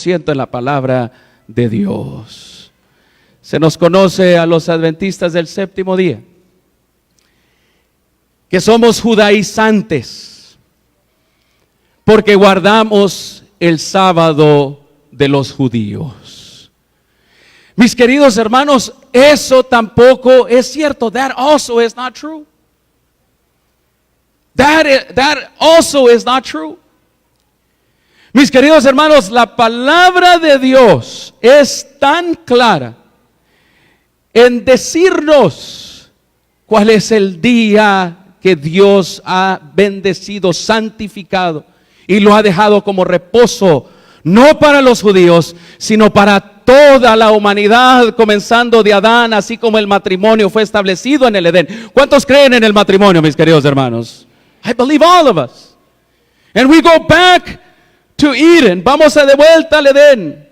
100% en la palabra de Dios. Se nos conoce a los adventistas del séptimo día que somos judaizantes porque guardamos el sábado de los judíos. Mis queridos hermanos, eso tampoco es cierto. That also is not true. That also is not true. Mis queridos hermanos, la palabra de Dios es tan clara en decirnos cuál es el día que Dios ha bendecido, santificado y lo ha dejado como reposo, no para los judíos, sino para toda la humanidad, comenzando de Adán, así como el matrimonio fue establecido en el Edén. ¿Cuántos creen en el matrimonio, mis queridos hermanos? I believe all of us. And we go back to Eden. Vamos de vuelta al Edén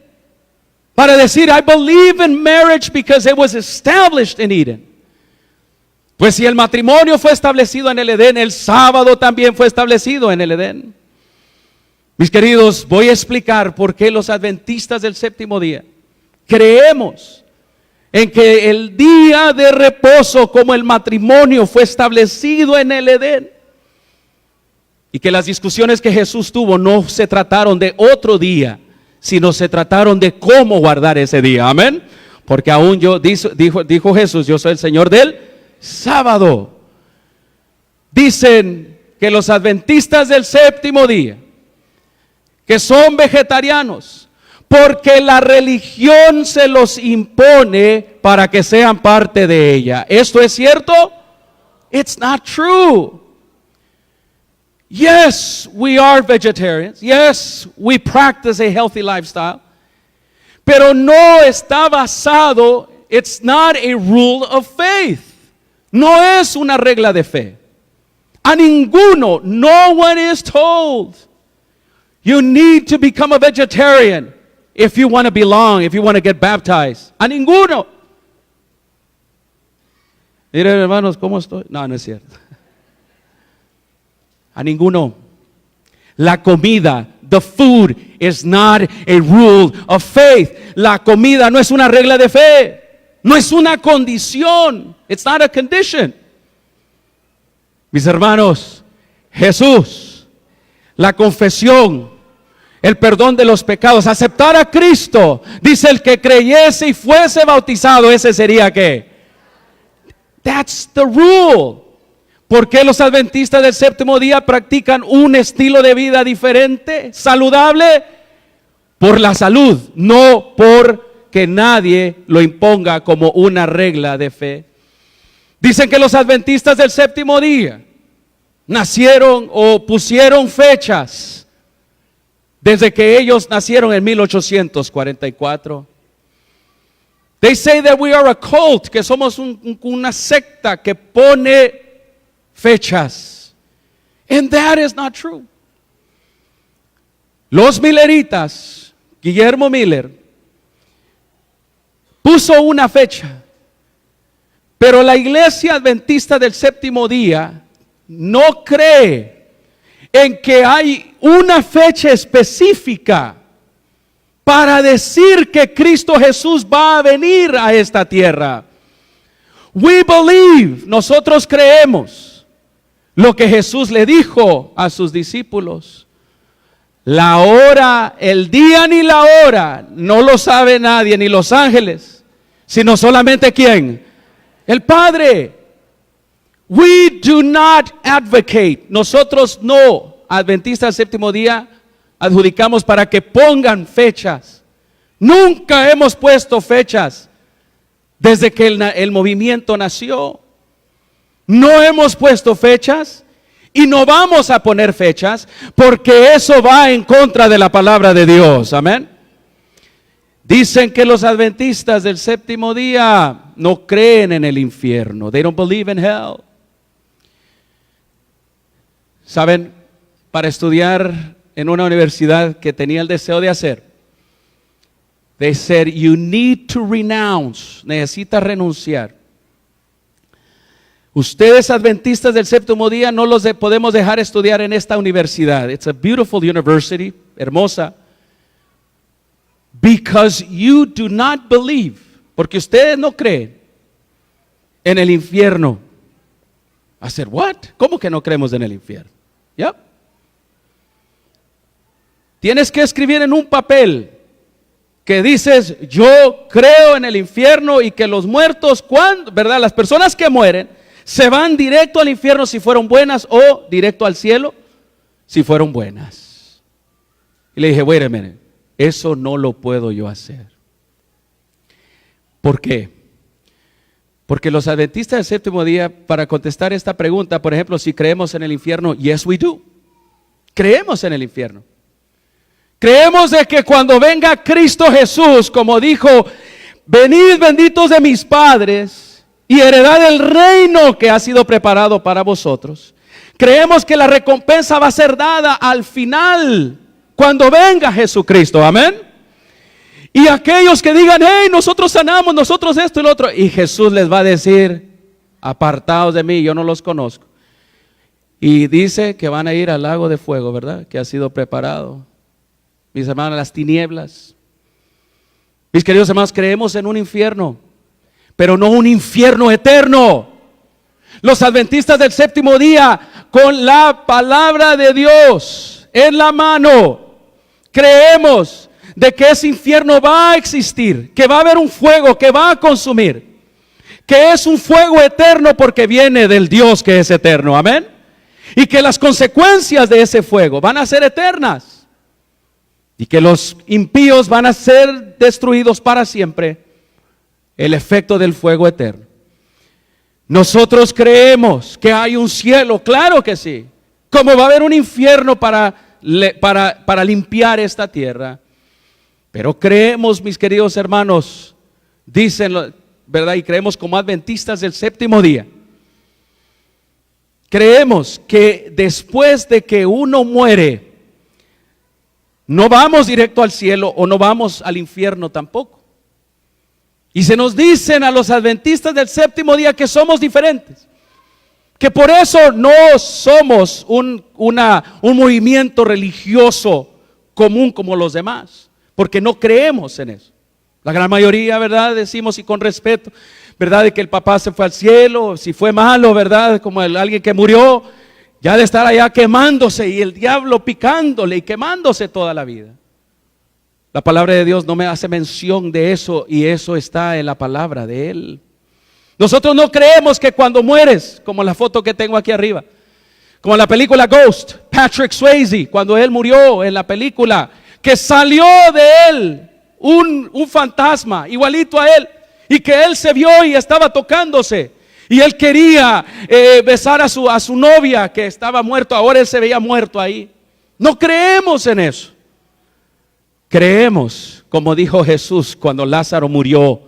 para decir, I believe in marriage because it was established in Eden. Pues si el matrimonio fue establecido en el Edén, el sábado también fue establecido en el Edén. Mis queridos, voy a explicar por qué los adventistas del séptimo día creemos en que el día de reposo como el matrimonio fue establecido en el Edén. Y que las discusiones que Jesús tuvo no se trataron de otro día, sino se trataron de cómo guardar ese día. Amén. Porque aún dijo Jesús, yo soy el Señor del sábado. Dicen que los adventistas del séptimo día, que son vegetarianos, porque la religión se los impone para que sean parte de ella. ¿Esto es cierto? It's not true. Yes, we are vegetarians. Yes, we practice a healthy lifestyle. Pero no está basado, it's not a rule of faith. No es una regla de fe. A ninguno, no one is told, you need to become a vegetarian if you want to belong, if you want to get baptized. A ninguno. Miren, hermanos, ¿cómo estoy? No, no es cierto. A ninguno. La comida, the food is not a rule of faith. La comida no es una regla de fe. No es una condición. It's not a condition. Mis hermanos, Jesús, la confesión, el perdón de los pecados, aceptar a Cristo, dice el que creyese y fuese bautizado, ese sería ¿qué? That's the rule. ¿Por qué los adventistas del séptimo día practican un estilo de vida diferente, saludable? Por la salud, no por que nadie lo imponga como una regla de fe. Dicen que los adventistas del séptimo día nacieron o pusieron fechas desde que ellos nacieron en 1844. They say that we are a cult, que somos una secta que pone fechas. And that is not true. Los milleritas, Guillermo Miller, puso una fecha, pero la iglesia adventista del séptimo día no cree en que hay una fecha específica para decir que Cristo Jesús va a venir a esta tierra. We believe, nosotros creemos lo que Jesús le dijo a sus discípulos. La hora, el día ni la hora, no lo sabe nadie, ni los ángeles, sino solamente ¿quién? El Padre. We do not advocate, nosotros no, adventistas del séptimo día, adjudicamos para que pongan fechas. Nunca hemos puesto fechas desde que el movimiento nació. No hemos puesto fechas y no vamos a poner fechas porque eso va en contra de la palabra de Dios. Amén. Dicen que los adventistas del séptimo día no creen en el infierno. They don't believe in hell. Saben, para estudiar en una universidad que tenía el deseo de hacer, they said you need to renounce, necesitas renunciar. Ustedes adventistas del séptimo día no los podemos dejar estudiar en esta universidad. It's a beautiful university, hermosa. Because you do not believe, porque ustedes no creen en el infierno. I said, what? ¿Cómo que no creemos en el infierno? Yep. Tienes que escribir en un papel que dices, yo creo en el infierno y que los muertos, cuando, ¿verdad? Las personas que mueren se van directo al infierno si fueron buenas o directo al cielo si fueron buenas. Y le dije, wait a minute, eso no lo puedo yo hacer. ¿Por qué? Porque los adventistas del séptimo día, para contestar esta pregunta, por ejemplo, si creemos en el infierno, yes we do. Creemos en el infierno. Creemos de que cuando venga Cristo Jesús, como dijo, venid benditos de mis padres y heredad el reino que ha sido preparado para vosotros. Creemos que la recompensa va a ser dada al final, cuando venga Jesucristo, amén. Y aquellos que digan, hey, nosotros sanamos, nosotros esto y lo otro, y Jesús les va a decir, apartados de mí, yo no los conozco. Y dice que van a ir al lago de fuego, ¿verdad? Que ha sido preparado. Mis hermanos, las tinieblas. Mis queridos hermanos, creemos en un infierno, pero no un infierno eterno. Los adventistas del séptimo día, con la palabra de Dios en la mano, creemos de que ese infierno va a existir, que va a haber un fuego que va a consumir, que es un fuego eterno porque viene del Dios que es eterno, amén. Y que las consecuencias de ese fuego van a ser eternas. Y que los impíos van a ser destruidos para siempre. El efecto del fuego eterno. Nosotros creemos que hay un cielo, claro que sí. Como va a haber un infierno para limpiar esta tierra. Pero creemos, mis queridos hermanos, dicen, ¿verdad? Y creemos como adventistas del séptimo día. Creemos que después de que uno muere, no vamos directo al cielo o no vamos al infierno tampoco. Y se nos dicen a los adventistas del séptimo día que somos diferentes. Que por eso no somos un movimiento religioso común como los demás. Porque no creemos en eso. La gran mayoría, ¿verdad? Decimos y con respeto, ¿verdad? De que el papá se fue al cielo, si fue malo, ¿verdad? Como alguien que murió, ya de estar allá quemándose y el diablo picándole y quemándose toda la vida. La palabra de Dios no me hace mención de eso y eso está en la palabra de Él. Nosotros no creemos que cuando mueres, como la foto que tengo aquí arriba, como en la película Ghost, Patrick Swayze, cuando él murió en la película, que salió de él un fantasma igualito a él y que él se vio y estaba tocándose y él quería besar a su novia que estaba muerto, ahora él se veía muerto ahí. No creemos en eso. Creemos, como dijo Jesús cuando Lázaro murió,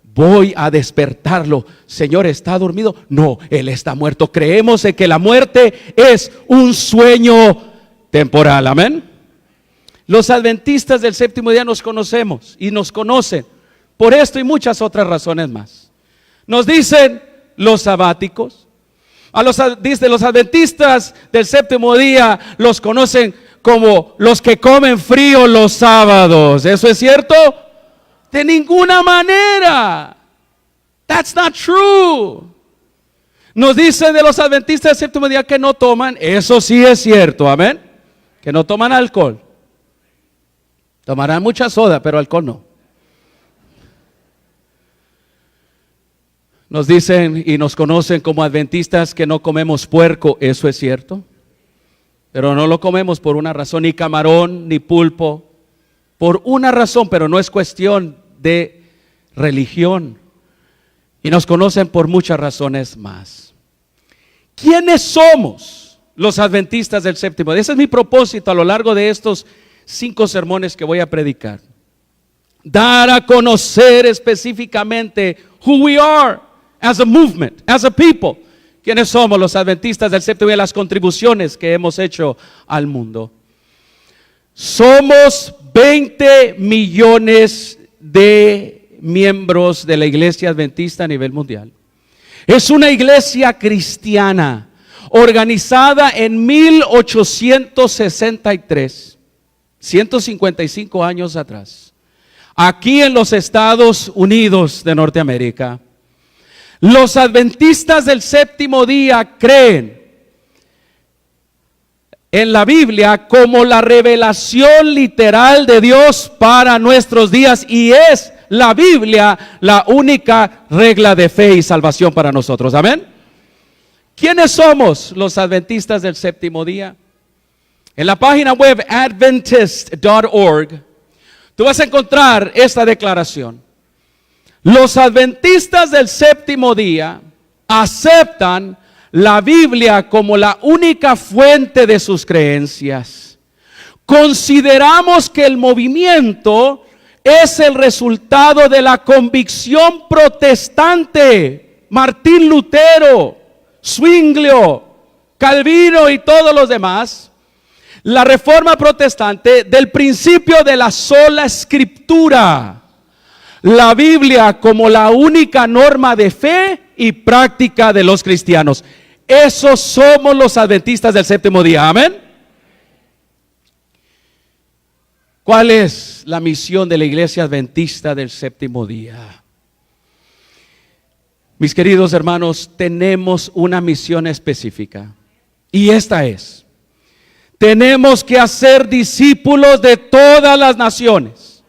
voy a despertarlo. Señor, ¿está dormido? No, él está muerto. Creemos en que la muerte es un sueño temporal, amén. Los adventistas del séptimo día nos conocemos y nos conocen por esto y muchas otras razones más. Nos dicen los sabáticos. Los adventistas del séptimo día los conocen como los que comen frío los sábados. ¿Eso es cierto? De ninguna manera. That's not true. Nos dicen de los adventistas del séptimo día que no toman. Eso sí es cierto, amén. Que no toman alcohol. Tomarán mucha soda, pero alcohol no. Nos dicen y nos conocen como adventistas que no comemos puerco. Eso es cierto. Pero no lo comemos por una razón, ni camarón, ni pulpo. Por una razón, pero no es cuestión de religión. Y nos conocen por muchas razones más. ¿Quiénes somos los adventistas del séptimo día? Ese es mi propósito a lo largo de estos 5 sermones que voy a predicar. Dar a conocer específicamente who we are as a movement, as a people. ¿Quiénes somos los adventistas del séptimo día? Las contribuciones que hemos hecho al mundo. Somos 20 millones de miembros de la iglesia adventista a nivel mundial. Es una iglesia cristiana organizada en 1863, 155 años atrás. aquí en los Estados Unidos de Norteamérica. Los adventistas del séptimo día creen en la Biblia como la revelación literal de Dios para nuestros días, y es la Biblia la única regla de fe y salvación para nosotros. Amén. ¿Quiénes somos los adventistas del séptimo día? En la página web adventist.org tú vas a encontrar esta declaración. Los adventistas del séptimo día aceptan la Biblia como la única fuente de sus creencias. Consideramos que el movimiento es el resultado de la convicción protestante. Martín Lutero, Zwinglio, Calvino y todos los demás. La reforma protestante del principio de la sola escritura. La Biblia como la única norma de fe y práctica de los cristianos. Esos somos los adventistas del séptimo día. Amén. ¿Cuál es la misión de la iglesia adventista del séptimo día? Mis queridos hermanos, tenemos una misión específica. Y esta es: tenemos que hacer discípulos de todas las naciones,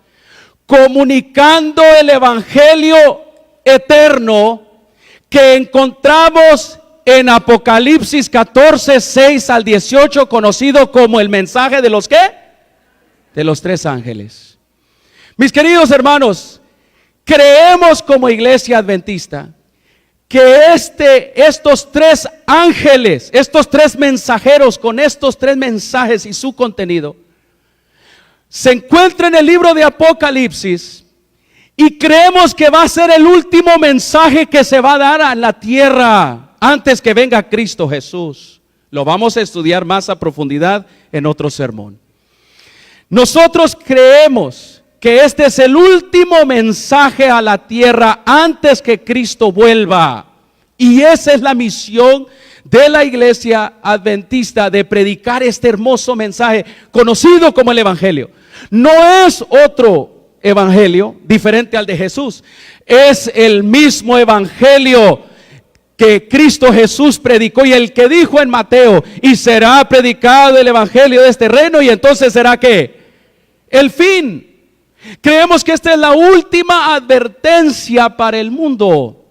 comunicando el evangelio eterno que encontramos en Apocalipsis 14, 6 al 18, conocido como el mensaje de los ¿qué? De los tres ángeles. Mis queridos hermanos, creemos como iglesia adventista que estos tres ángeles, estos tres mensajeros con estos tres mensajes y su contenido, se encuentra en el libro de Apocalipsis, y creemos que va a ser el último mensaje que se va a dar a la tierra antes que venga Cristo Jesús. Lo vamos a estudiar más a profundidad en otro sermón. Nosotros creemos que este es el último mensaje a la tierra antes que Cristo vuelva. Y esa es la misión de la iglesia adventista, de predicar este hermoso mensaje conocido como el evangelio. No es otro evangelio diferente al de Jesús, es el mismo evangelio que Cristo Jesús predicó y el que dijo en Mateo: y será predicado el evangelio de este reino, y entonces será ¿qué? El fin. Creemos que esta es la última advertencia para el mundo.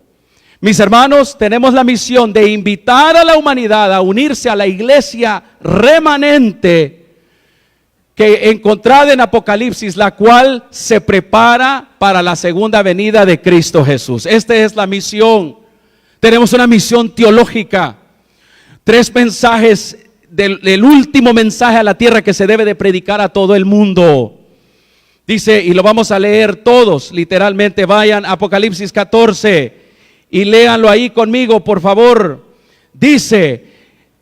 Mis hermanos, tenemos la misión de invitar a la humanidad a unirse a la iglesia remanente que encontrada en Apocalipsis, la cual se prepara para la segunda venida de Cristo Jesús. Esta es la misión. Tenemos una misión teológica. Tres mensajes del último mensaje a la tierra que se debe de predicar a todo el mundo. Dice, y lo vamos a leer todos, literalmente, vayan a Apocalipsis 14 y léanlo ahí conmigo, por favor. Dice: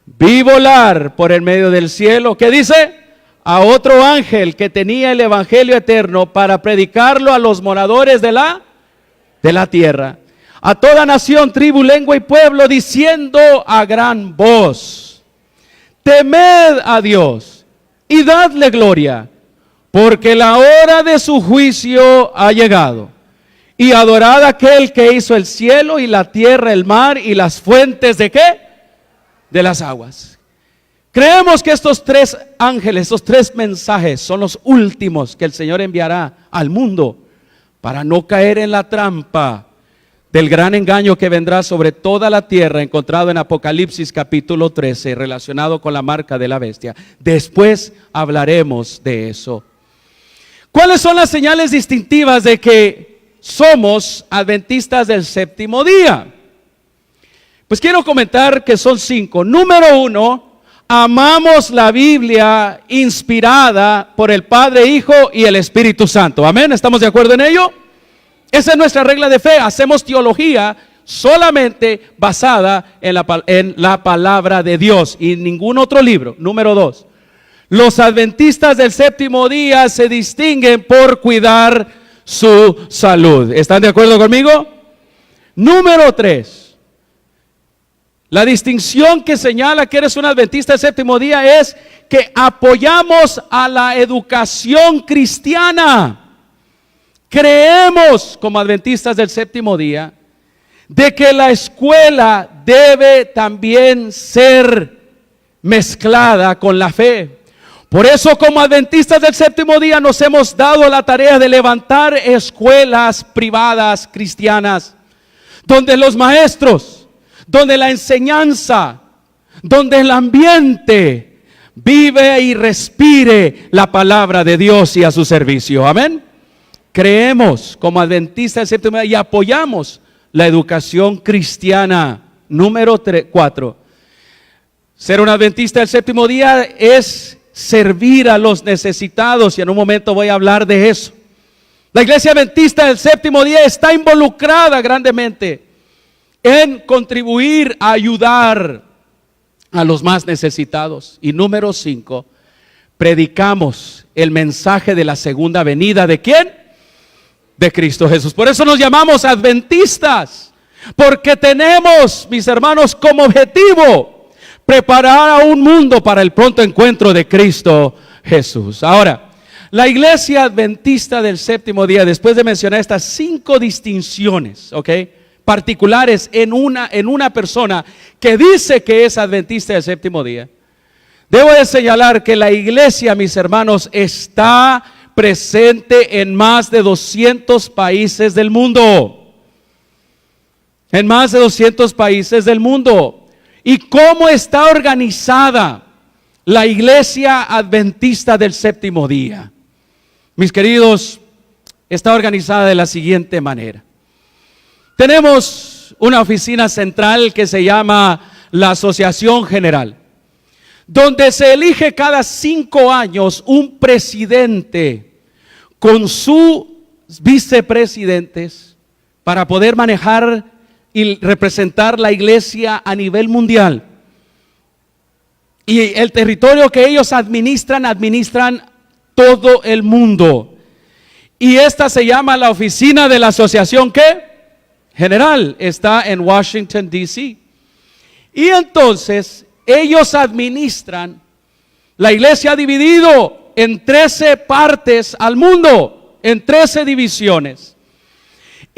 vi volar por el medio del cielo, ¿qué dice? A otro ángel que tenía el evangelio eterno para predicarlo a los moradores de la tierra, a toda nación, tribu, lengua y pueblo, diciendo a gran voz: temed a Dios y dadle gloria, porque la hora de su juicio ha llegado. Y adorad a aquel que hizo el cielo y la tierra, el mar y las fuentes ¿de qué? De las aguas. Creemos que estos tres ángeles, estos tres mensajes son los últimos que el Señor enviará al mundo para no caer en la trampa del gran engaño que vendrá sobre toda la tierra, encontrado en Apocalipsis capítulo 13, relacionado con la marca de la bestia. Después hablaremos de eso. ¿Cuáles son las señales distintivas de que somos adventistas del séptimo día? Pues quiero comentar que son 5. Número 1, amamos la Biblia inspirada por el Padre, Hijo y el Espíritu Santo. Amén, ¿estamos de acuerdo en ello? Esa es nuestra regla de fe. Hacemos teología solamente basada en la palabra de Dios y ningún otro libro. Número 2, los adventistas del séptimo día se distinguen por cuidar su salud. ¿Están de acuerdo conmigo? Número 3, la distinción que señala que eres un adventista del séptimo día es que apoyamos a la educación cristiana. Creemos como adventistas del séptimo día de que la escuela debe también ser mezclada con la fe. Por eso como adventistas del séptimo día nos hemos dado la tarea de levantar escuelas privadas cristianas, donde los maestros, donde la enseñanza, donde el ambiente vive y respire la palabra de Dios y a su servicio. Amén. Creemos como adventistas del séptimo día y apoyamos la educación cristiana. Número 4. Ser un adventista del séptimo día es servir a los necesitados, y en un momento voy a hablar de eso. La iglesia adventista del séptimo día está involucrada grandemente en contribuir a ayudar a los más necesitados. Y número 5, predicamos el mensaje de la segunda venida. ¿De quién? De Cristo Jesús. Por eso nos llamamos adventistas, porque tenemos, mis hermanos, como objetivo preparar a un mundo para el pronto encuentro de Cristo Jesús. Ahora, la iglesia adventista del séptimo día, después de mencionar estas 5 distinciones, particulares en una persona que dice que es adventista del séptimo día, debo de señalar que la iglesia, mis hermanos, está presente en más de 200 países del mundo. En más de 200 países del mundo. ¿Y cómo está organizada la iglesia adventista del séptimo día? Mis queridos, está organizada de la siguiente manera. Tenemos una oficina central que se llama la Asociación General, donde se elige cada 5 años un presidente con sus vicepresidentes para poder manejar y representar la iglesia a nivel mundial. Y el territorio que ellos administran todo el mundo. Y esta se llama la oficina de la Asociación ¿qué? General. Está en Washington, D.C. Y entonces ellos administran, la iglesia ha dividido en 13 partes al mundo, en 13 divisiones.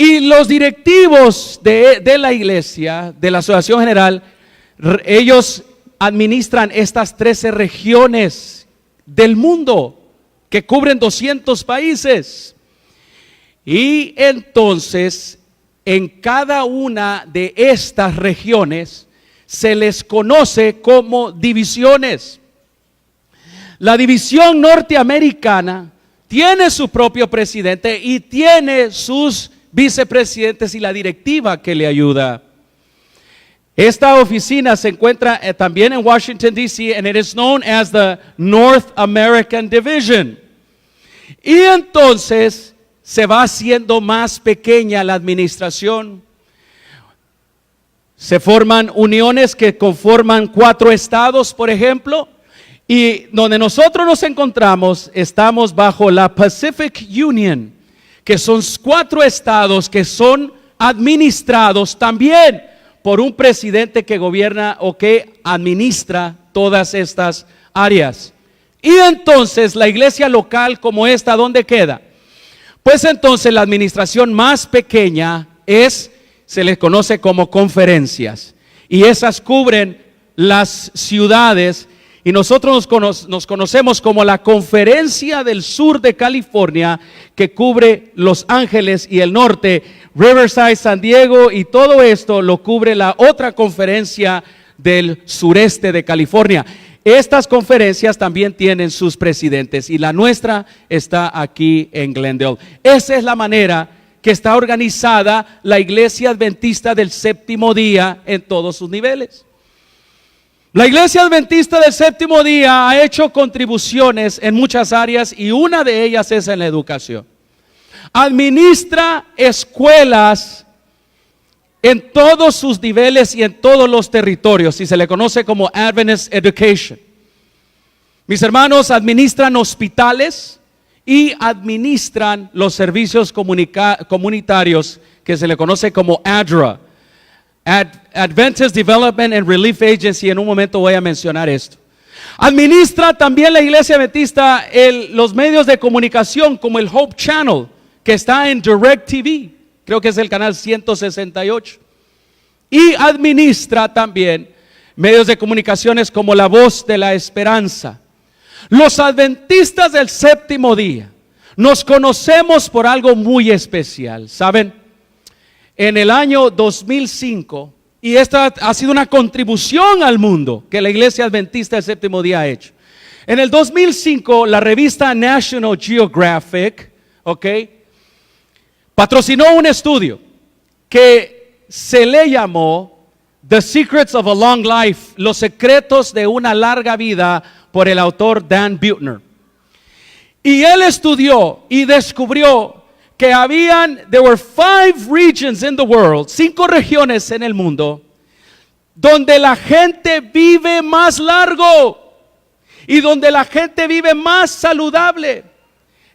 Y los directivos de la iglesia, de la Asociación General, ellos administran estas 13 regiones del mundo que cubren 200 países. Y entonces, en cada una de estas regiones se les conoce como divisiones. La división norteamericana tiene su propio presidente y tiene sus vicepresidentes y la directiva que le ayuda. Esta oficina se encuentra también en Washington, D.C. and it is known as the North American Division. Y entonces se va haciendo más pequeña la administración. Se forman uniones que conforman 4 estados, por ejemplo, y donde nosotros nos encontramos, estamos bajo la Pacific Union, que son 4 estados que son administrados también por un presidente que gobierna o que administra todas estas áreas. Y entonces la iglesia local como esta, ¿dónde queda? Pues entonces la administración más pequeña se les conoce como conferencias. Y esas cubren las ciudades. Y nosotros nos conocemos como la Conferencia del Sur de California, que cubre Los Ángeles y el norte, Riverside, San Diego, y todo esto lo cubre la otra conferencia del sureste de California. Estas conferencias también tienen sus presidentes y la nuestra está aquí en Glendale. Esa es la manera que está organizada la iglesia adventista del séptimo día en todos sus niveles. La iglesia adventista del séptimo día ha hecho contribuciones en muchas áreas y una de ellas es en la educación. Administra escuelas en todos sus niveles y en todos los territorios y se le conoce como Adventist Education. Mis hermanos, administran hospitales y administran los servicios comunitarios que se le conoce como ADRA. Adventist Development and Relief Agency. En un momento voy a mencionar esto. Administra también la iglesia adventista los medios de comunicación como el Hope Channel, que está en DirecTV, creo que es el canal 168, y administra también medios de comunicaciones como La Voz de la Esperanza. Los adventistas del séptimo día nos conocemos por algo muy especial, ¿saben? En el año 2005, y esta ha sido una contribución al mundo que la iglesia adventista del séptimo día ha hecho. En el 2005, la revista National Geographic, patrocinó un estudio que se le llamó The Secrets of a Long Life, los secretos de una larga vida, por el autor Dan Buettner. Y él estudió y descubrió que there were 5 regions in the world, 5 regiones en el mundo, donde la gente vive más largo y donde la gente vive más saludable.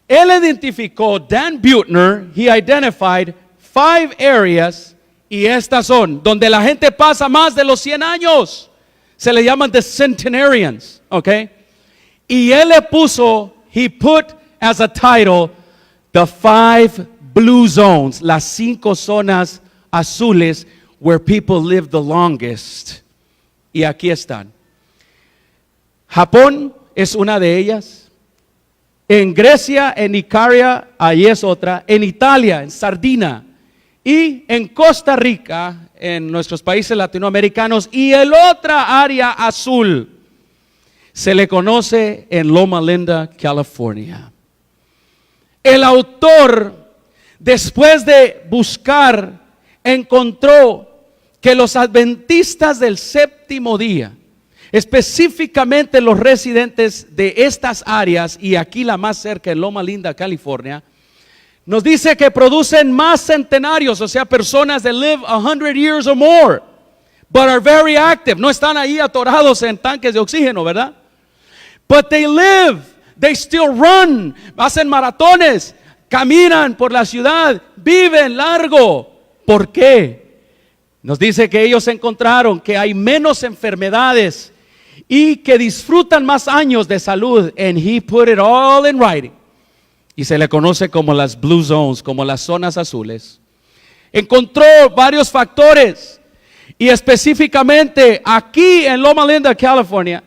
Él identificó, Dan Buettner, he identified 5 areas, y estas son donde la gente pasa más de los 100 años. Se le llaman the centenarians, y él le puso, he put as a title, the 5 blue zones, las 5 zonas azules where people live the longest. Y aquí están. Japón es una de ellas. En Grecia, en Icaria, ahí es otra. En Italia, en Sardinia. Y en Costa Rica, en nuestros países latinoamericanos. Y el otra área azul se le conoce en Loma Linda, California. El autor, después de buscar, encontró que los adventistas del séptimo día, específicamente los residentes de estas áreas, y aquí la más cerca en Loma Linda, California, nos dice que producen más centenarios, o sea, personas that live 100 years or more, but are very active. No están ahí atorados en tanques de oxígeno, ¿verdad? But they live, they still run, hacen maratones, caminan por la ciudad, viven largo. ¿Por qué? Nos dice que ellos encontraron que hay menos enfermedades y que disfrutan más años de salud. And he put it all in writing. Y se le conoce como las blue zones, como las zonas azules. Encontró varios factores, y específicamente aquí en Loma Linda, California,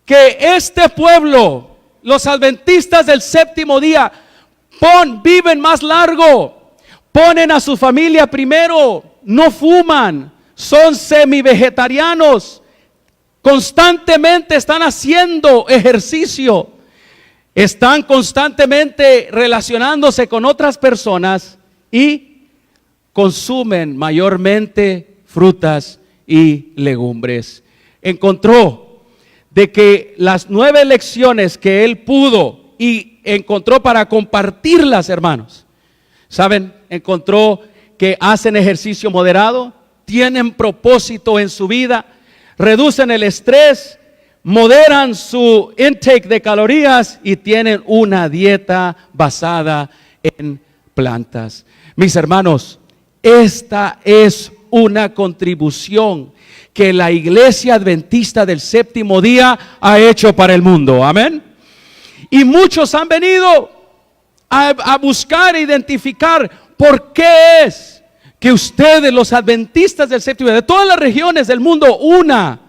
que este pueblo, los adventistas del séptimo día, viven más largo, ponen a su familia primero, no fuman, son semi-vegetarianos, constantemente están haciendo ejercicio, están constantemente relacionándose con otras personas y consumen mayormente frutas y legumbres. Encontró de que las 9 lecciones que él pudo y encontró para compartirlas, hermanos, ¿saben? Encontró que hacen ejercicio moderado, tienen propósito en su vida, reducen el estrés, moderan su intake de calorías y tienen una dieta basada en plantas. Mis hermanos, esta es una contribución que la iglesia adventista del séptimo día ha hecho para el mundo. Amén. Y muchos han venido a buscar e identificar por qué es que ustedes, los adventistas del séptimo día, de todas las regiones del mundo, una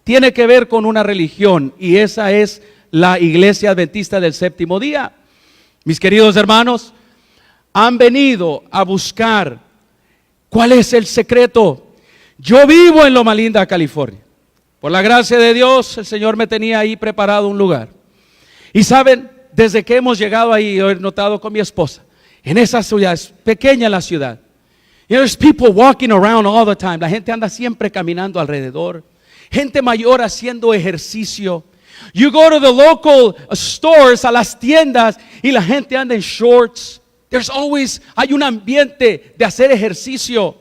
tiene que ver con una religión, y esa es la iglesia adventista del séptimo día. Mis queridos hermanos, han venido a buscar cuál es el secreto. Yo vivo en Loma Linda, California. Por la gracia de Dios, el Señor me tenía ahí preparado un lugar. Y saben, desde que hemos llegado ahí, he notado con mi esposa, en esa ciudad, es pequeña la ciudad. There's people walking around all the time. La gente anda siempre caminando alrededor. Gente mayor haciendo ejercicio. You go to the local stores, a las tiendas, y la gente anda en shorts. Hay un ambiente de hacer ejercicio.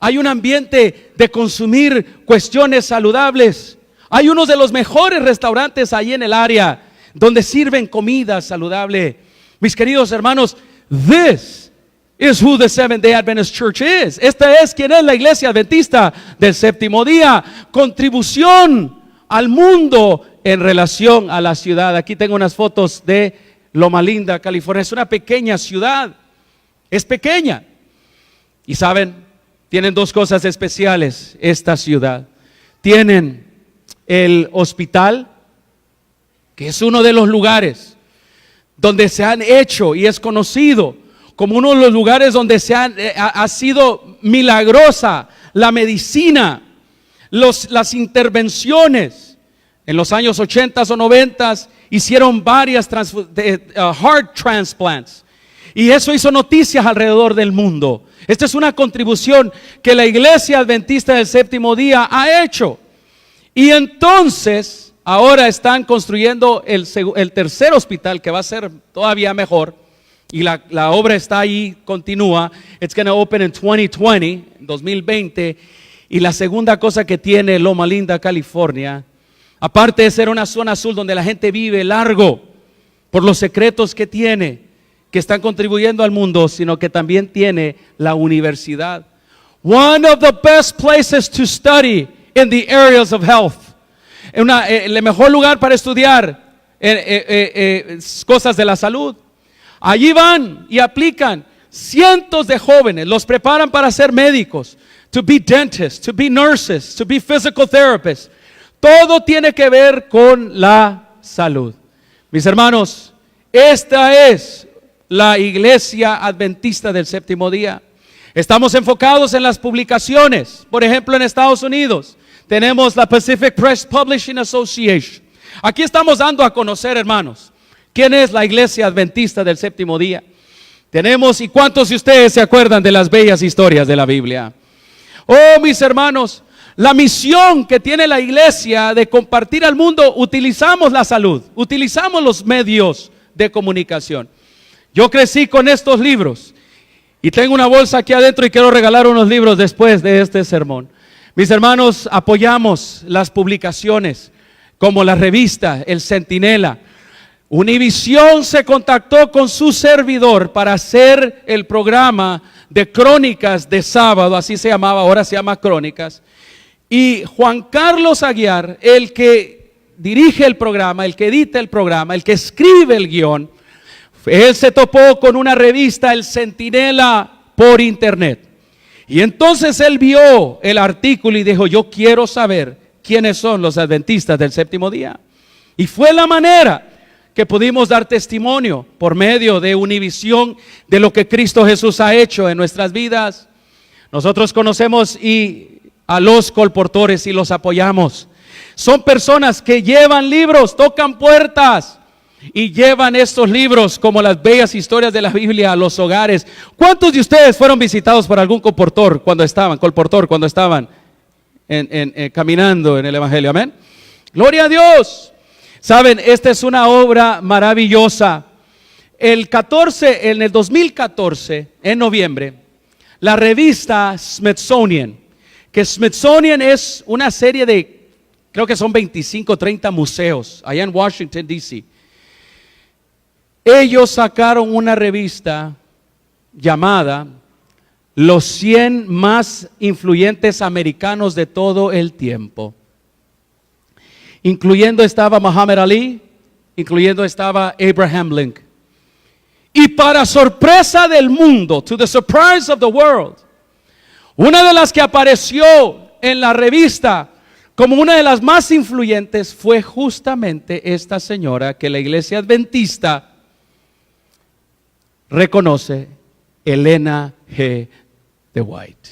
Hay un ambiente de consumir cuestiones saludables. Hay uno de los mejores restaurantes ahí en el área, donde sirven comida saludable. Mis queridos hermanos, this is who the Seventh-day Adventist Church is. Esta es quien es la iglesia adventista del séptimo día. Contribución al mundo en relación a la ciudad. Aquí tengo unas fotos de Loma Linda, California. Es una pequeña ciudad. Es pequeña. Y saben, tienen dos cosas especiales esta ciudad. Tienen el hospital, que es uno de los lugares donde se han hecho y es conocido como uno de los lugares donde ha sido milagrosa la medicina, las intervenciones. En los años 80 o 90 hicieron varias heart transplants. Y eso hizo noticias alrededor del mundo. Esta es una contribución que la Iglesia Adventista del Séptimo Día ha hecho. Y entonces, ahora están construyendo el tercer hospital, que va a ser todavía mejor. Y la obra está ahí, continúa. It's going to open in 2020. Y la segunda cosa que tiene Loma Linda, California, aparte de ser una zona azul donde la gente vive largo por los secretos que tiene, que están contribuyendo al mundo, sino que también tiene la universidad. One of the best places to study in the areas of health. El mejor lugar para estudiar cosas de la salud. Allí van y aplican cientos de jóvenes, los preparan para ser médicos, to be dentists, to be nurses, to be physical therapists. Todo tiene que ver con la salud. Mis hermanos, esta es la Iglesia Adventista del Séptimo Día. Estamos enfocados en las publicaciones. Por ejemplo, en Estados Unidos tenemos la Pacific Press Publishing Association. Aquí estamos dando a conocer, hermanos, quién es la Iglesia Adventista del Séptimo Día. Tenemos, ¿y cuántos de ustedes se acuerdan de las bellas historias de la Biblia? Oh, mis hermanos, la misión que tiene la iglesia de compartir al mundo, utilizamos la salud, utilizamos los medios de comunicación. Yo crecí con estos libros y tengo una bolsa aquí adentro y quiero regalar unos libros después de este sermón. Mis hermanos, apoyamos las publicaciones como la revista El Centinela. Univisión se contactó con su servidor para hacer el programa de Crónicas de sábado, así se llamaba, ahora se llama Crónicas. Y Juan Carlos Aguiar, el que dirige el programa, el que edita el programa, el que escribe el guión, él se topó con una revista, El Centinela, por internet. Y entonces él vio el artículo y dijo, yo quiero saber quiénes son los adventistas del séptimo día. Y fue la manera que pudimos dar testimonio por medio de Univisión de lo que Cristo Jesús ha hecho en nuestras vidas. Nosotros conocemos a los colportores y los apoyamos. Son personas que llevan libros, tocan puertas y llevan estos libros como las bellas historias de la Biblia a los hogares. ¿Cuántos de ustedes fueron visitados por algún colportor cuando estaban caminando en el Evangelio? Amén. Gloria a Dios. Saben, esta es una obra maravillosa. En el 2014, en noviembre, la revista Smithsonian, que Smithsonian es una serie de, creo que son 25 o 30 museos allá en Washington, D.C. Ellos sacaron una revista llamada Los 100 más influyentes americanos de todo el tiempo. Incluyendo estaba Muhammad Ali, incluyendo estaba Abraham Lincoln. Y para sorpresa del mundo, to the surprise of the world, una de las que apareció en la revista como una de las más influyentes fue justamente esta señora que la Iglesia Adventista reconoce, Elena G. de White.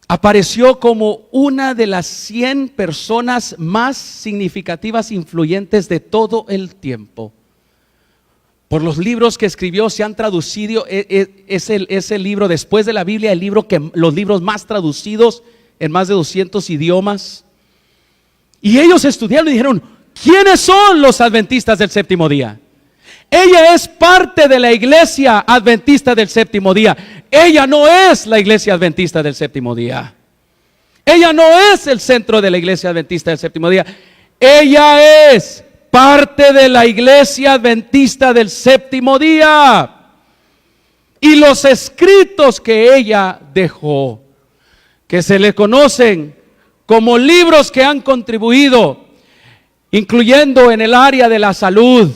Apareció como una de las 100 personas más significativas, influyentes de todo el tiempo. Por los libros que escribió, se han traducido, es el libro después de la Biblia, los libros más traducidos en más de 200 idiomas. Y ellos estudiaron y dijeron, ¿quiénes son los adventistas del séptimo día? Ella es parte de la Iglesia Adventista del Séptimo Día. Ella no es la Iglesia Adventista del Séptimo Día. Ella no es el centro de la Iglesia Adventista del Séptimo Día. Ella es parte de la Iglesia Adventista del Séptimo Día. Y los escritos que ella dejó, que se le conocen como libros que han contribuido, incluyendo en el área de la salud,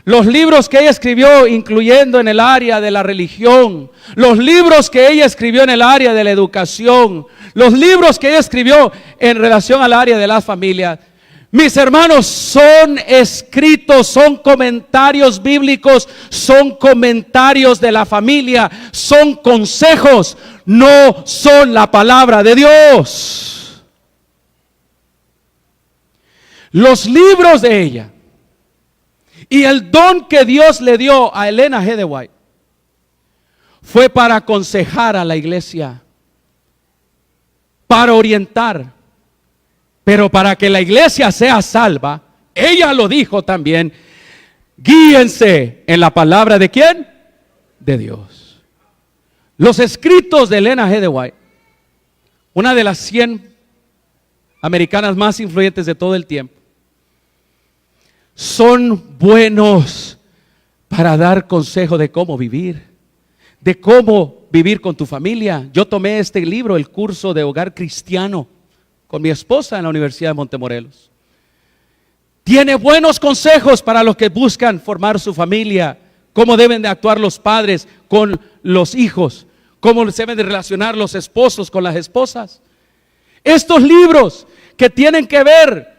los libros que ella escribió, incluyendo en el área de la religión, los libros que ella escribió en el área de la educación, los libros que ella escribió en relación al área de las familias, mis hermanos, son escritos, son comentarios bíblicos, son comentarios de la familia, son consejos, no son la palabra de Dios. Los libros de ella y el don que Dios le dio a Elena G. de White fue para aconsejar a la iglesia, para orientar, pero para que la iglesia sea salva. Ella lo dijo también: guíense en la palabra de ¿quién? De Dios. Los escritos de Elena G. de White, una de las 100 americanas más influyentes de todo el tiempo, son buenos para dar consejo de cómo vivir, de cómo vivir con tu familia. Yo tomé este libro, el curso de hogar cristiano, con mi esposa en la Universidad de Montemorelos. Tiene buenos consejos para los que buscan formar su familia, cómo deben de actuar los padres con los hijos, cómo se deben de relacionar los esposos con las esposas. Estos libros que tienen que ver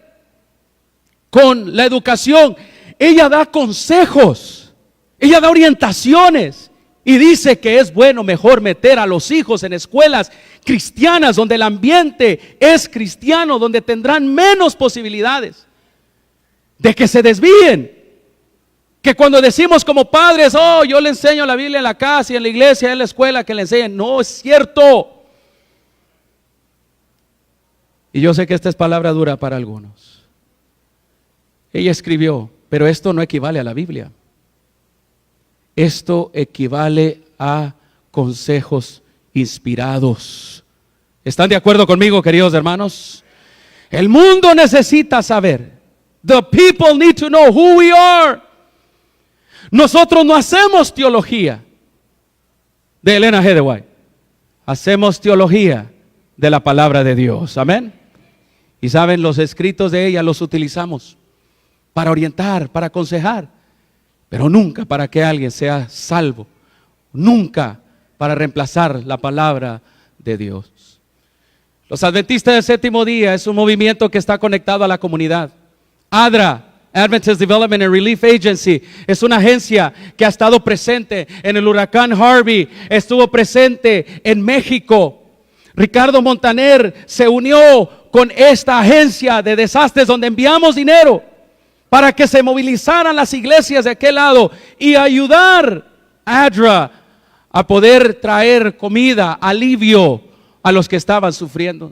con la educación, ella da consejos, ella da orientaciones y dice que es bueno, mejor meter a los hijos en escuelas cristianas donde el ambiente es cristiano, donde tendrán menos posibilidades de que se desvíen. Que cuando decimos como padres: oh, yo le enseño la Biblia en la casa y en la iglesia, en la escuela, que le enseñen. No es cierto. Y yo sé que esta es palabra dura para algunos. Ella escribió, pero esto no equivale a la Biblia. Esto equivale a consejos inspirados. ¿Están de acuerdo conmigo, queridos hermanos? El mundo necesita saber. The people need to know who we are. Nosotros no hacemos teología de Elena G. de White. Hacemos teología de la palabra de Dios. Amén. Y saben, los escritos de ella los utilizamos para orientar, para aconsejar, pero nunca para que alguien sea salvo, nunca para reemplazar la palabra de Dios. Los Adventistas del Séptimo Día es un movimiento que está conectado a la comunidad. ADRA, Adventist Development and Relief Agency, es una agencia que ha estado presente en el huracán Harvey, estuvo presente en México. Ricardo Montaner se unió con esta agencia de desastres donde enviamos dinero para que se movilizaran las iglesias de aquel lado y ayudar a ADRA a poder traer comida, alivio a los que estaban sufriendo.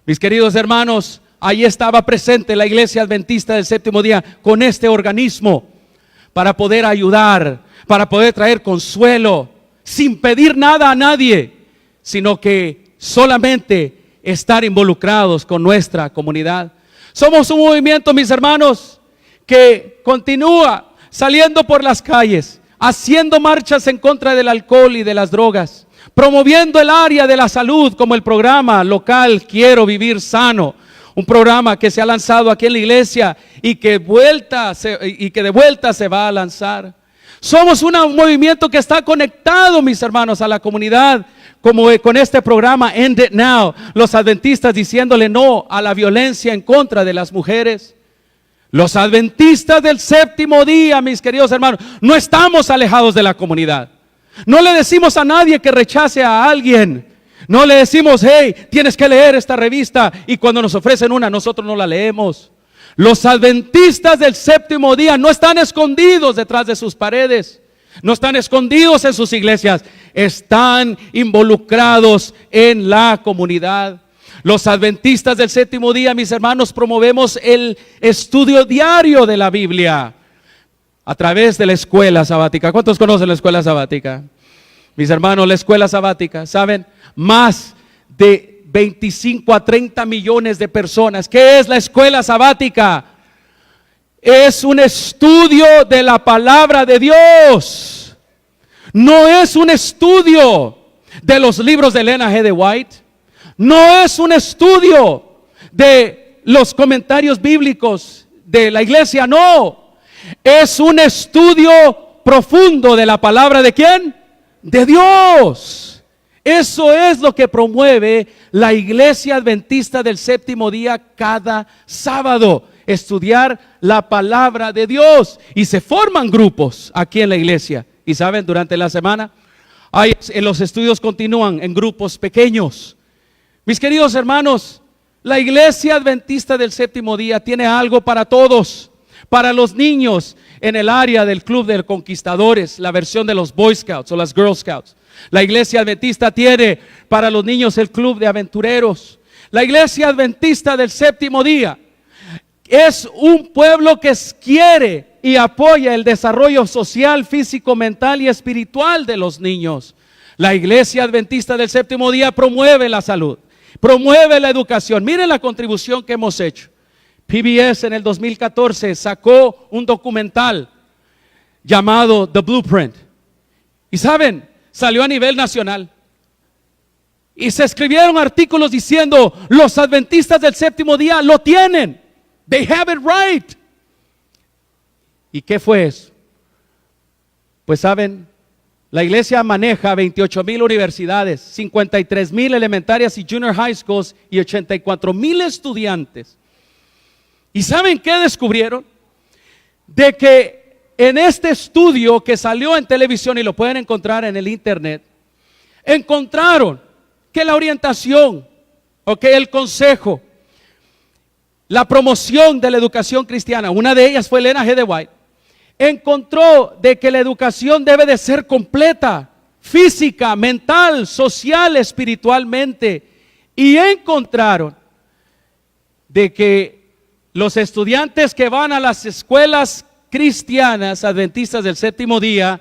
Mis queridos hermanos, ahí estaba presente la iglesia adventista del Séptimo Día con este organismo para poder ayudar, para poder traer consuelo, sin pedir nada a nadie, sino que solamente estar involucrados con nuestra comunidad. Somos un movimiento, mis hermanos, que continúa saliendo por las calles, haciendo marchas en contra del alcohol y de las drogas, promoviendo el área de la salud como el programa local Quiero Vivir Sano, un programa que se ha lanzado aquí en la iglesia y que de vuelta se va a lanzar. Somos un movimiento que está conectado, mis hermanos, a la comunidad, como con este programa End It Now, los adventistas diciéndole no a la violencia en contra de las mujeres. Los adventistas del Séptimo Día, mis queridos hermanos, no estamos alejados de la comunidad. No le decimos a nadie que rechace a alguien. No le decimos: hey, tienes que leer esta revista, y cuando nos ofrecen una, nosotros no la leemos. Los adventistas del Séptimo Día no están escondidos detrás de sus paredes, no están escondidos en sus iglesias, están involucrados en la comunidad. Los adventistas del Séptimo Día, mis hermanos, promovemos el estudio diario de la Biblia a través de la escuela sabática. ¿Cuántos conocen la escuela sabática? Mis hermanos, la escuela sabática, ¿saben? Más de 25 a 30 millones de personas. ¿Qué es la escuela sabática? Es un estudio de la palabra de Dios. No es un estudio de los libros de Elena G. de White. No es un estudio de los comentarios bíblicos de la iglesia, no. Es un estudio profundo de la palabra ¿de quién? De Dios. Eso es lo que promueve la Iglesia Adventista del Séptimo Día cada sábado. Estudiar la palabra de Dios. Y se forman grupos aquí en la iglesia. Y saben, durante la semana los estudios continúan en grupos pequeños. Mis queridos hermanos, la Iglesia Adventista del Séptimo Día tiene algo para todos. Para los niños, en el área del Club de Conquistadores, la versión de los Boy Scouts o las Girl Scouts. La Iglesia Adventista tiene para los niños el Club de Aventureros. La Iglesia Adventista del Séptimo Día es un pueblo que quiere y apoya el desarrollo social, físico, mental y espiritual de los niños. La Iglesia Adventista del Séptimo Día promueve la salud, promueve la educación. Miren la contribución que hemos hecho. PBS en el 2014 sacó un documental llamado The Blueprint. Y saben, salió a nivel nacional. Y se escribieron artículos diciendo, los adventistas del Séptimo Día lo tienen. They have it right. ¿Y qué fue eso? Pues saben, la iglesia maneja 28,000 universidades, 53,000 elementarias y junior high schools y 84,000 estudiantes. ¿Y saben qué descubrieron? De que en este estudio que salió en televisión y lo pueden encontrar en el internet, encontraron que la orientación, el consejo, la promoción de la educación cristiana, una de ellas fue Elena G. de White, encontró de que la educación debe de ser completa, física, mental, social, espiritualmente, y encontraron de que los estudiantes que van a las escuelas cristianas adventistas del Séptimo Día,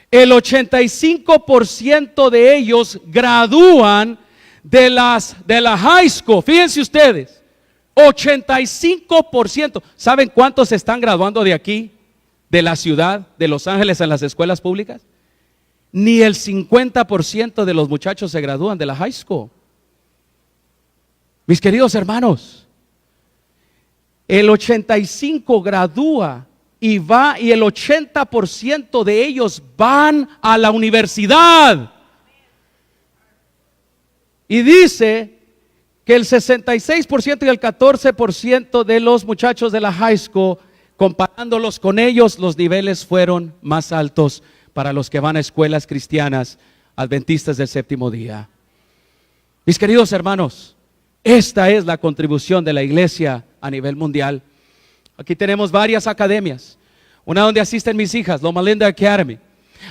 el 85% de ellos gradúan de la high school. Fíjense ustedes, 85%. ¿Saben cuántos se están graduando de aquí, de la ciudad de Los Ángeles, en las escuelas públicas? Ni el 50% de los muchachos se gradúan de la high school. Mis queridos hermanos, el 85% gradúa y el 80% de ellos van a la universidad. Y dice que el 66% y el 14% de los muchachos de la high school, comparándolos con ellos, los niveles fueron más altos para los que van a escuelas cristianas adventistas del Séptimo Día. Mis queridos hermanos, esta es la contribución de la iglesia a nivel mundial. Aquí tenemos varias academias. Una donde asisten mis hijas, Loma Linda Academy.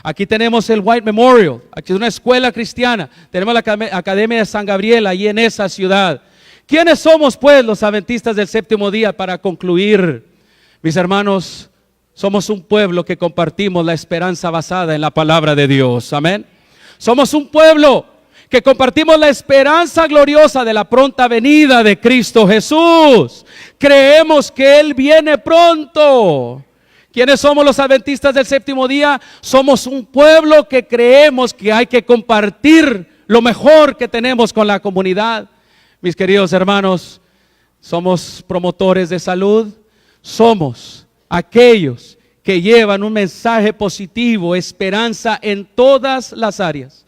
Aquí tenemos el White Memorial. Aquí es una escuela cristiana. Tenemos la Academia de San Gabriel, ahí en esa ciudad. ¿Quiénes somos pues los adventistas del Séptimo Día? Para concluir, mis hermanos, somos un pueblo que compartimos la esperanza basada en la palabra de Dios. Amén. Somos un pueblo que compartimos la esperanza gloriosa de la pronta venida de Cristo Jesús. Creemos que Él viene pronto. ¿Quiénes somos los adventistas del Séptimo Día? Somos un pueblo que creemos que hay que compartir lo mejor que tenemos con la comunidad. Mis queridos hermanos, somos promotores de salud, somos aquellos que llevan un mensaje positivo, esperanza en todas las áreas.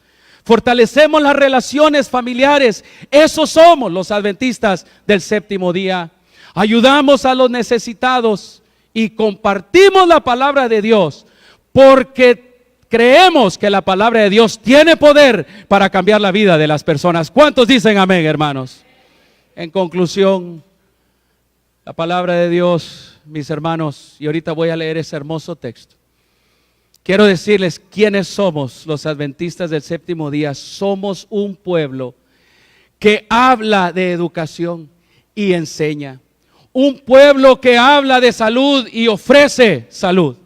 Fortalecemos las relaciones familiares. Esos somos los adventistas del Séptimo Día. Ayudamos a los necesitados y compartimos la palabra de Dios porque creemos que la palabra de Dios tiene poder para cambiar la vida de las personas. ¿Cuántos dicen amén, hermanos? En conclusión, la palabra de Dios, mis hermanos, y ahorita voy a leer ese hermoso texto. Quiero decirles quiénes somos los adventistas del Séptimo Día. Somos un pueblo que habla de educación y enseña. Un pueblo que habla de salud y ofrece salud.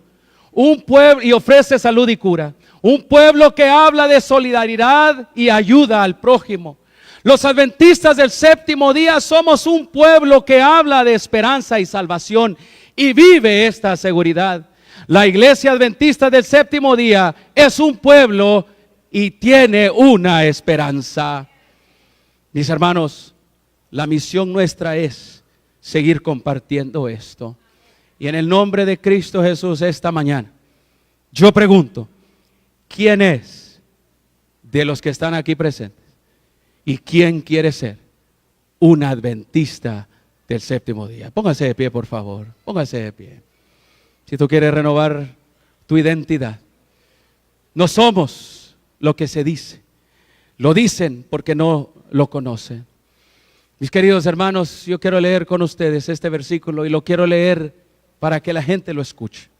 Un pueblo y ofrece salud y cura. Un pueblo que habla de solidaridad y ayuda al prójimo. Los adventistas del Séptimo Día somos un pueblo que habla de esperanza y salvación y vive esta seguridad. La iglesia adventista del Séptimo Día es un pueblo y tiene una esperanza. Mis hermanos, la misión nuestra es seguir compartiendo esto. Y en el nombre de Cristo Jesús esta mañana, yo pregunto, ¿quién es de los que están aquí presentes? ¿Y quién quiere ser un adventista del séptimo día? Póngase de pie, por favor, póngase de pie. Si tú quieres renovar tu identidad, no somos lo que se dice, lo dicen porque no lo conocen. Mis queridos hermanos, yo quiero leer con ustedes este versículo y lo quiero leer para que la gente lo escuche.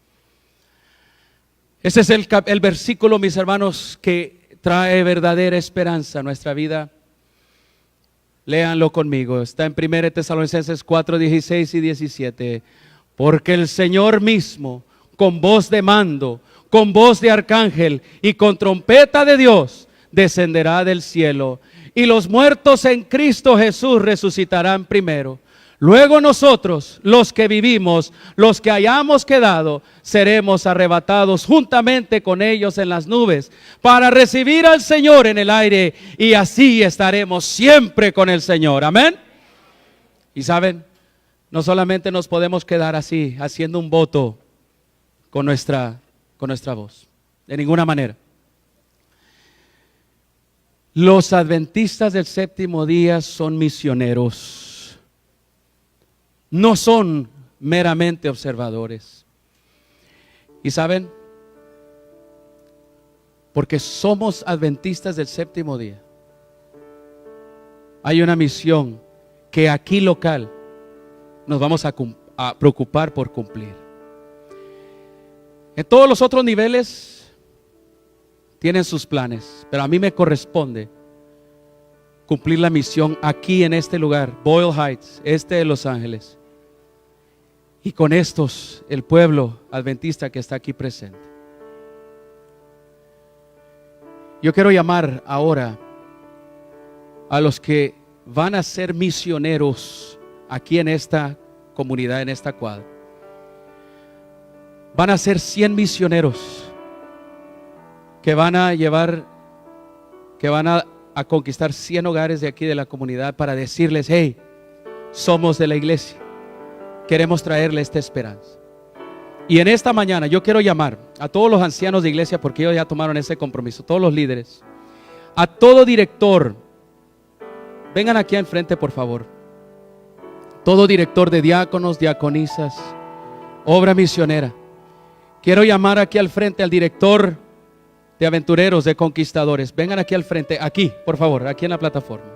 Este es el versículo, mis hermanos, que trae verdadera esperanza a nuestra vida. Léanlo conmigo. Está en 1 Tesalonicenses 4, 16 y 17. Porque el Señor mismo, con voz de mando, con voz de arcángel y con trompeta de Dios, descenderá del cielo. Y los muertos en Cristo Jesús resucitarán primero. Luego nosotros, los que vivimos, los que hayamos quedado, seremos arrebatados juntamente con ellos en las nubes para recibir al Señor en el aire, y así estaremos siempre con el Señor. Amén. Y saben, no solamente nos podemos quedar así, haciendo un voto con nuestra voz, de ninguna manera. Los adventistas del séptimo día son misioneros. No son meramente observadores. ¿Y saben? Porque somos adventistas del séptimo día. Hay una misión que aquí local nos vamos a preocupar por cumplir. En todos los otros niveles tienen sus planes, pero a mí me corresponde cumplir la misión aquí en este lugar, Boyle Heights, este de Los Ángeles. Y con estos, el pueblo adventista que está aquí presente. Yo quiero llamar ahora a los que van a ser misioneros aquí en esta comunidad, en esta cuadra. Van a ser 100 misioneros que van a llevar, que van a conquistar 100 hogares de aquí de la comunidad para decirles: hey, somos de la iglesia. Queremos traerle esta esperanza. Y en esta mañana yo quiero llamar a todos los ancianos de iglesia, porque ellos ya tomaron ese compromiso, todos los líderes, a todo director. Vengan aquí al frente, por favor. Todo director de diáconos, diaconisas, obra misionera. Quiero llamar aquí al frente al director de aventureros, de conquistadores. Vengan aquí al frente, aquí, por favor, aquí en la plataforma.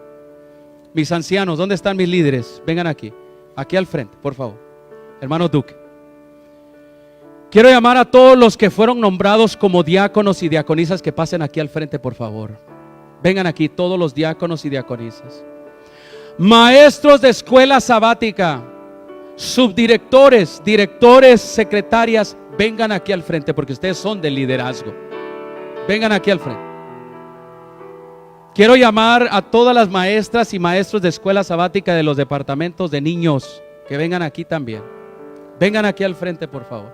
Mis ancianos, ¿dónde están mis líderes? Vengan aquí. Aquí al frente, por favor. Hermano Duque. Quiero llamar a todos los que fueron nombrados como diáconos y diaconisas, que pasen aquí al frente, por favor. Vengan aquí todos los diáconos y diaconisas. Maestros de escuela sabática, subdirectores, directores, secretarias, vengan aquí al frente, porque ustedes son de liderazgo. Vengan aquí al frente. Quiero llamar a todas las maestras y maestros de escuela sabática de los departamentos de niños, que vengan aquí también. Vengan aquí al frente, por favor.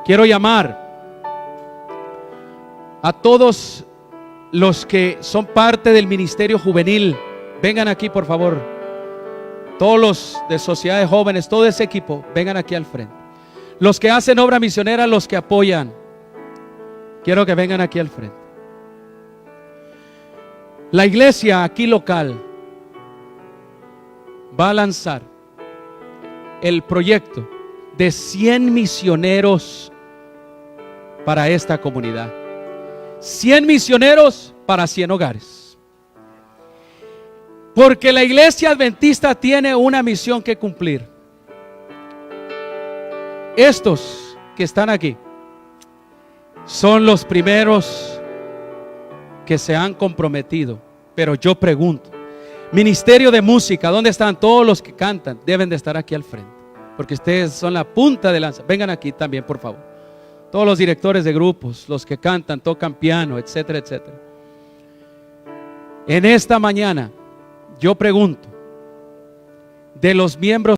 Quiero llamar a todos los que son parte del ministerio juvenil. Vengan aquí, por favor. Todos los de sociedad de jóvenes, todo ese equipo, vengan aquí al frente. Los que hacen obra misionera, los que apoyan, quiero que vengan aquí al frente. La iglesia aquí local va a lanzar el proyecto de 100 misioneros para esta comunidad. 100 misioneros para 100 hogares. Porque la iglesia adventista tiene una misión que cumplir. Estos que están aquí son los primeros que se han comprometido. Pero yo pregunto, ministerio de música, ¿dónde están todos los que cantan? Deben de estar aquí al frente, porque ustedes son la punta de lanza. Vengan aquí también, por favor. Todos los directores de grupos, los que cantan, tocan piano, etcétera, etcétera. En esta mañana yo pregunto, de los miembros